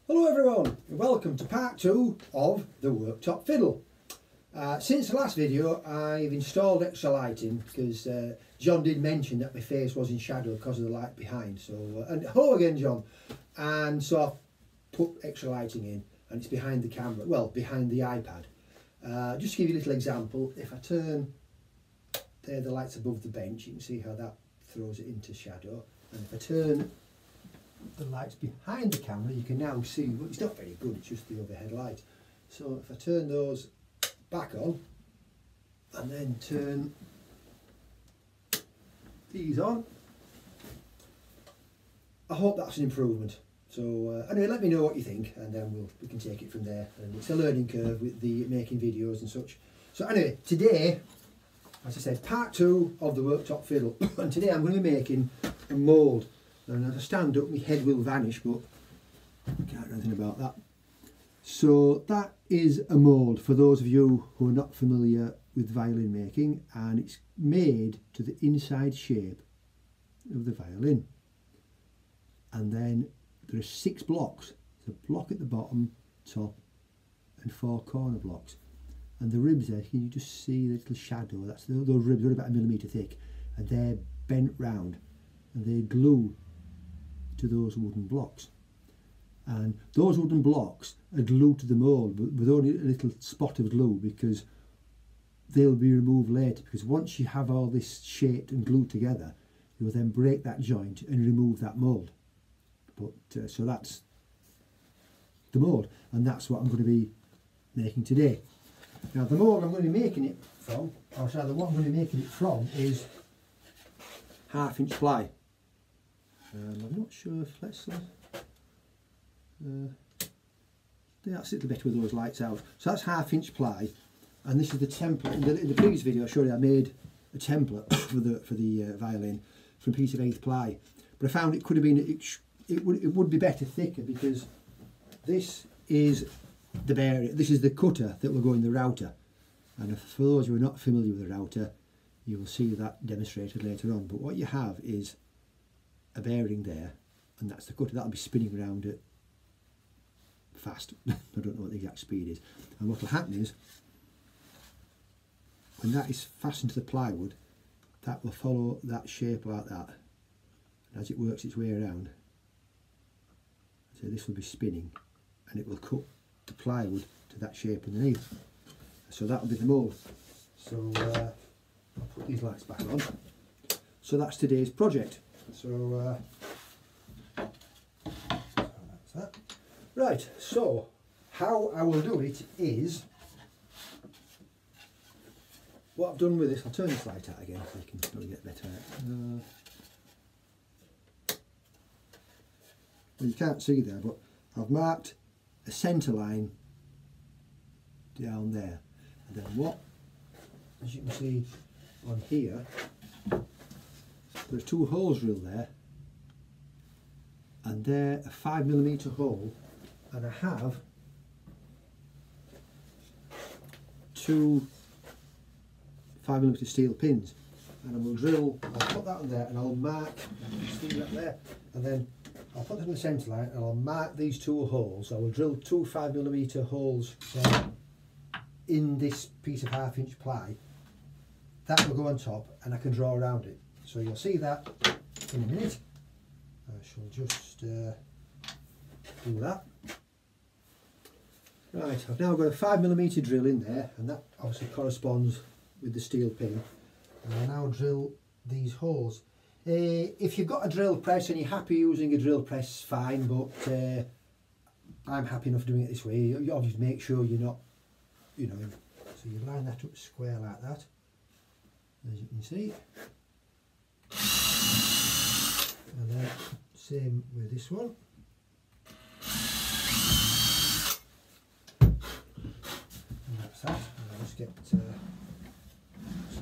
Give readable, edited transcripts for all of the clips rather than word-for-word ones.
Hello everyone, and welcome to part 2 of the Worktop Fiddle. Since the last video I've installed extra lighting because John did mention that my face was in shadow because of the light behind. So and hello again John. And so I've put extra lighting in and it's behind the camera, well behind the iPad. Just to give you a little example, if I turn there the lights above the bench, you can see how that throws it into shadow. And if I turn the lights behind the camera, you can now see, well, it's not very good, it's just the overhead light. So if I turn those back on and then turn these on, I hope that's an improvement. So anyway, let me know what you think and then we can take it from there. And it's a learning curve with the making videos and such. So anyway, today, as I said, part 2 of the Worktop Fiddle. And today I'm going to be making a mould. And as I stand up, my head will vanish, but I can't do anything about that. So that is a mould for those of you who are not familiar with violin making, and it's made to the inside shape of the violin. And then there are 6 blocks. There's a block at the bottom, top, and 4 corner blocks. And the ribs there, can you just see the little shadow? That's those ribs are about 1 millimetre thick, and they're bent round, and they glue to those wooden blocks, and those wooden blocks are glued to the mould with only a little spot of glue because they'll be removed later, because once you have all this shaped and glued together you will then break that joint and remove that mould. But so that's the mould, and that's what I'm going to be making today. Now the mould I'm going to be making it from, or rather what I'm going to be making it from, is 1/2 inch ply. I'm not sure if that's a little better with those lights out. So that's 1/2 inch ply, and this is the template. In the previous video I showed you I made a template for the violin from a piece of 1/8 ply, but I found it could have been it would be better thicker, because this is the bearing. This is the cutter that will go in the router, and for those who are not familiar with the router, you will see that demonstrated later on. But what you have is a bearing there, and that's the cutter. That'll be spinning around it fast. I don't know what the exact speed is. And what will happen is, when that is fastened to the plywood, that will follow that shape like that. And as it works its way around, so this will be spinning, and it will cut the plywood to that shape underneath. So that will be the mould. So I'll put these lights back on. So that's today's project. So that's that. Right, so how I will do it is, what I've done with this, I'll turn this light out again so you can probably get better at it. Well, you can't see there, but I've marked a centre line down there, and then what, as you can see on here, there's 2 holes drilled there, and they're a 5mm hole, and I have 2 5mm steel pins, and I will drill, I'll put that on there, and I'll mark, see that there, and then I'll put it in the centre line and I'll mark these 2 holes. I will drill 2 5mm holes there in this piece of 1/2 inch ply. That will go on top, and I can draw around it. So you'll see that in a minute. I shall just do that. Right, I've now got a 5mm drill in there, and that obviously corresponds with the steel pin. And I'll now drill these holes. If you've got a drill press and you're happy using a drill press, fine, but I'm happy enough doing it this way. You obviously make sure you're not, you know, so you line that up square like that, as you can see. And then same with this one. And that's that. And I'll just get some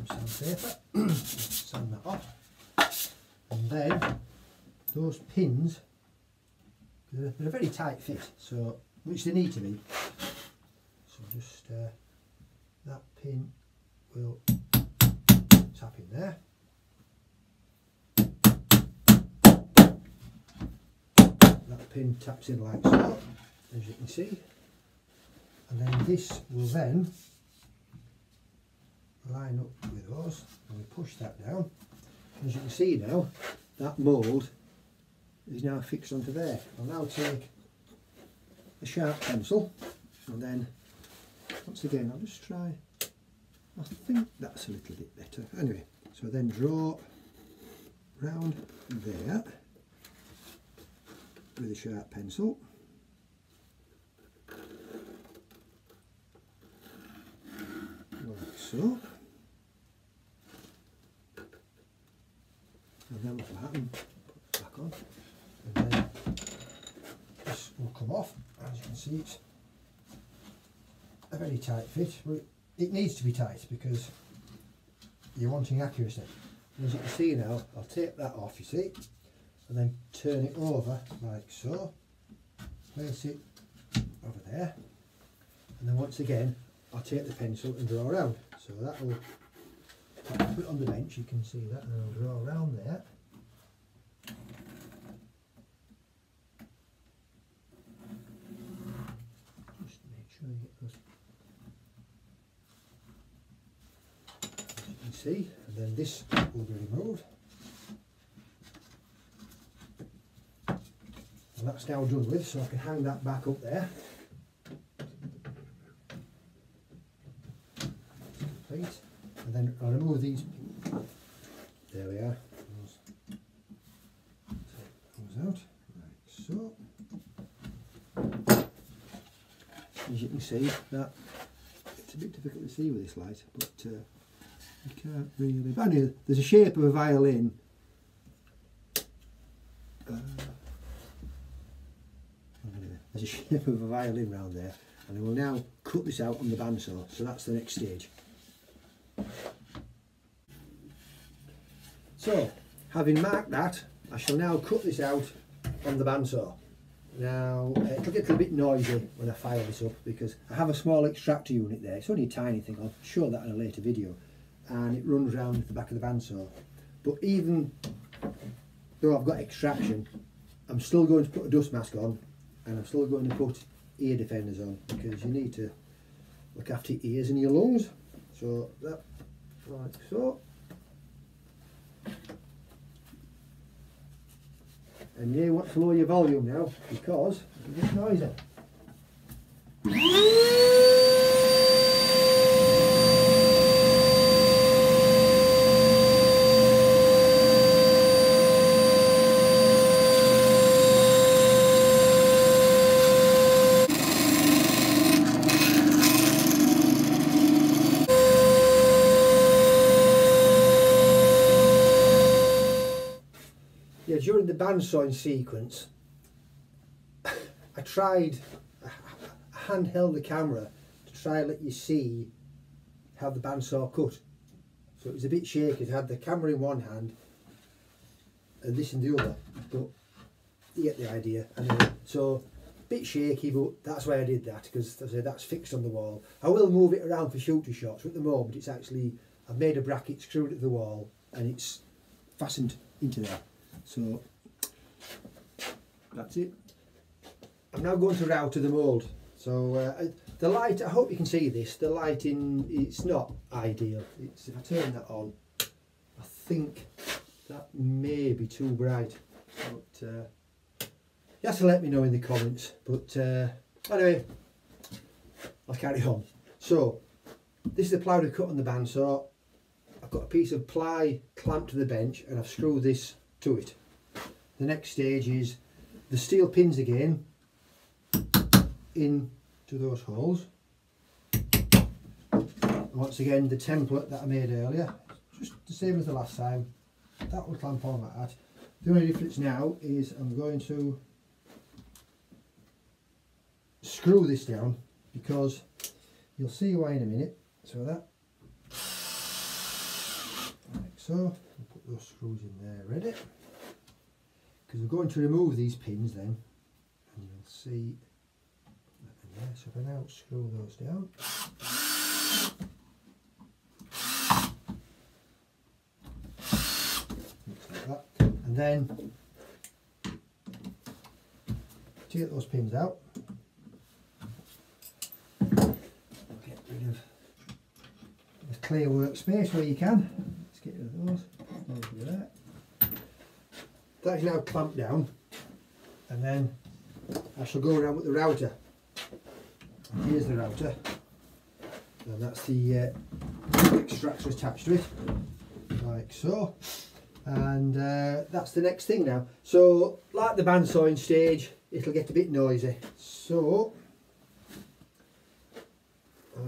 sandpaper, sand that off. And then those pins, they're a very tight fit, so which they need to be. So just that pin will tap in there. That pin taps in like so. as you can see, and then this will then line up with those, and we push that down. As you can see now, that mould is now fixed onto there. I'll now take a sharp pencil, and then once again I'll just try, I think that's a little bit better. Anyway, so then draw round there with a sharp pencil. Like so. And then we'll flatten, put it back on, and then this will come off. As you can see, it's a very tight fit, but it needs to be tight because you're wanting accuracy. And as you can see now, I'll take that off, you see, and then turn it over like so, place it over there, and then once again I'll take the pencil and draw around. So that will, I'll put it on the bench, you can see that, and I'll draw around there. Just make sure you get those, as you can see, and then this will be removed. And that's now done with, so I can hang that back up there. Complete. And then I'll remove these. There we are. Take those out, like so. As you can see, that it's a bit difficult to see with this light, but you can't really. But anyway, there's a shape of a violin. There's a shape of a violin round there, and I will now cut this out on the bandsaw, so that's the next stage. So, having marked that, I shall now cut this out on the bandsaw. Now, it'll get a little bit noisy when I fire this up because I have a small extractor unit there. It's only a tiny thing, I'll show that in a later video, and it runs round the back of the bandsaw. But even though I've got extraction, I'm still going to put a dust mask on, and I'm still going to put ear defenders on because you need to look after your ears and your lungs. So that, like so. And you want to lower your volume now because it'll get noisy. During the bandsawing sequence, I handheld the camera to try and let you see how the bandsaw cut. So it was a bit shaky. I had the camera in one hand and this in the other, but you get the idea. Anyway, so a bit shaky, but that's why I did that, because as I said, that's fixed on the wall. I will move it around for shooter shots, but at the moment it's actually, I've made a bracket, screwed it to the wall, and it's fastened into there. So that's it. I'm now going to router the mould. So the light, I hope you can see this, the lighting, it's not ideal. It's, if I turn that on, I think that may be too bright. But you have to let me know in the comments. But anyway, I'll carry on. So this is the ply we cut on the bandsaw. I've got a piece of ply clamped to the bench and I've screwed this to it. The next stage is the steel pins again into those holes. And once again, the template that I made earlier, just the same as the last time, that will clamp on like that. The only difference now is I'm going to screw this down because you'll see why in a minute. So that, like so, we'll put those screws in there ready. Because we're going to remove these pins then, and you'll see that in there. So if I now screw those down, looks like that, and then take those pins out, clear workspace where you can. Let's get rid of those. Over there. That is now clamped down, and then I shall go around with the router. Here's the router, and that's the extractor attached to it, like so. And that's the next thing now. So, like the bandsawing stage, it'll get a bit noisy. So,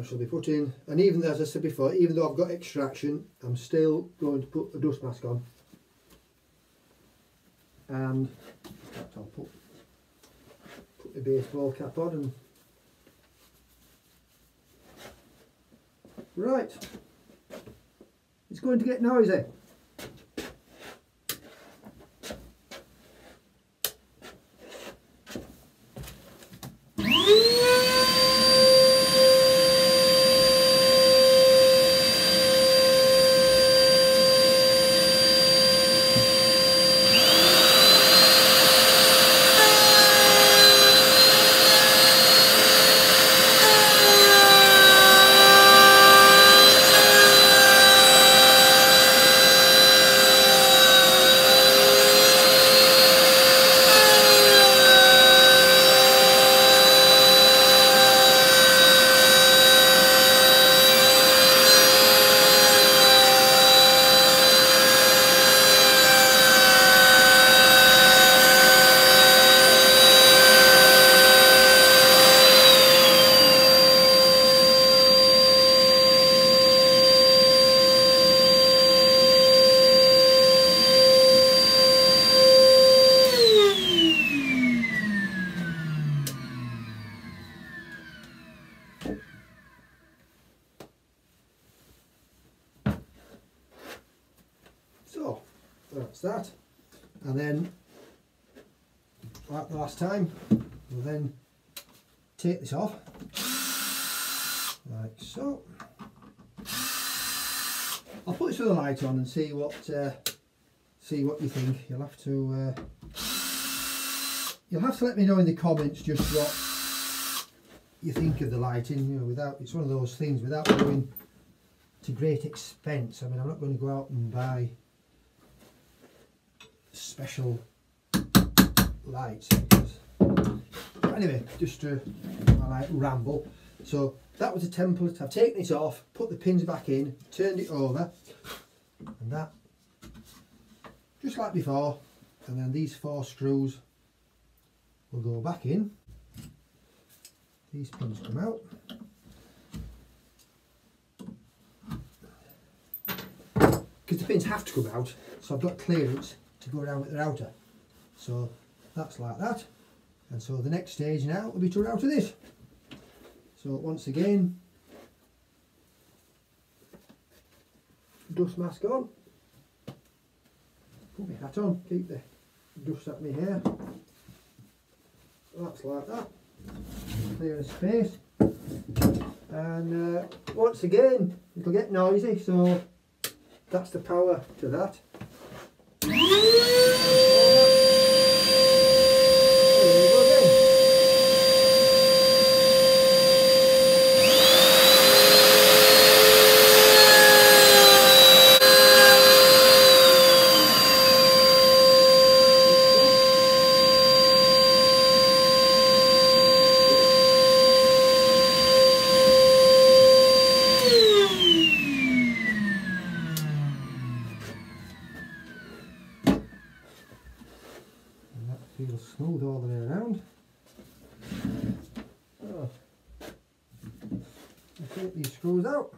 I shall be putting, and even as I said before, even though I've got extraction, I'm still going to put a dust mask on. And I'll put the baseball cap on and right, it's going to get noisy. So that's that, and then like the last time, we'll then take this off like so. I'll put this with the light on and see what you think. You'll have to let me know in the comments just what you think of the lighting. You know, it's one of those things without going to great expense. I mean, I'm not going to go out and buy special lights because, anyway, just to like ramble. So that was a template. I've taken it off, put the pins back in, turned it over, and that just like before, and then these 4 screws will go back in. These pins come out, because the pins have to come out, so I've got clearance to go around with the router. So that's like that, and so the next stage now will be to router this. So once again, dust mask on, put my hat on, keep the dust at my hair. That's like that, clear the space, and once again it'll get noisy, so that's the power to that. Feels smooth all the way around. Oh. I'll take these screws out.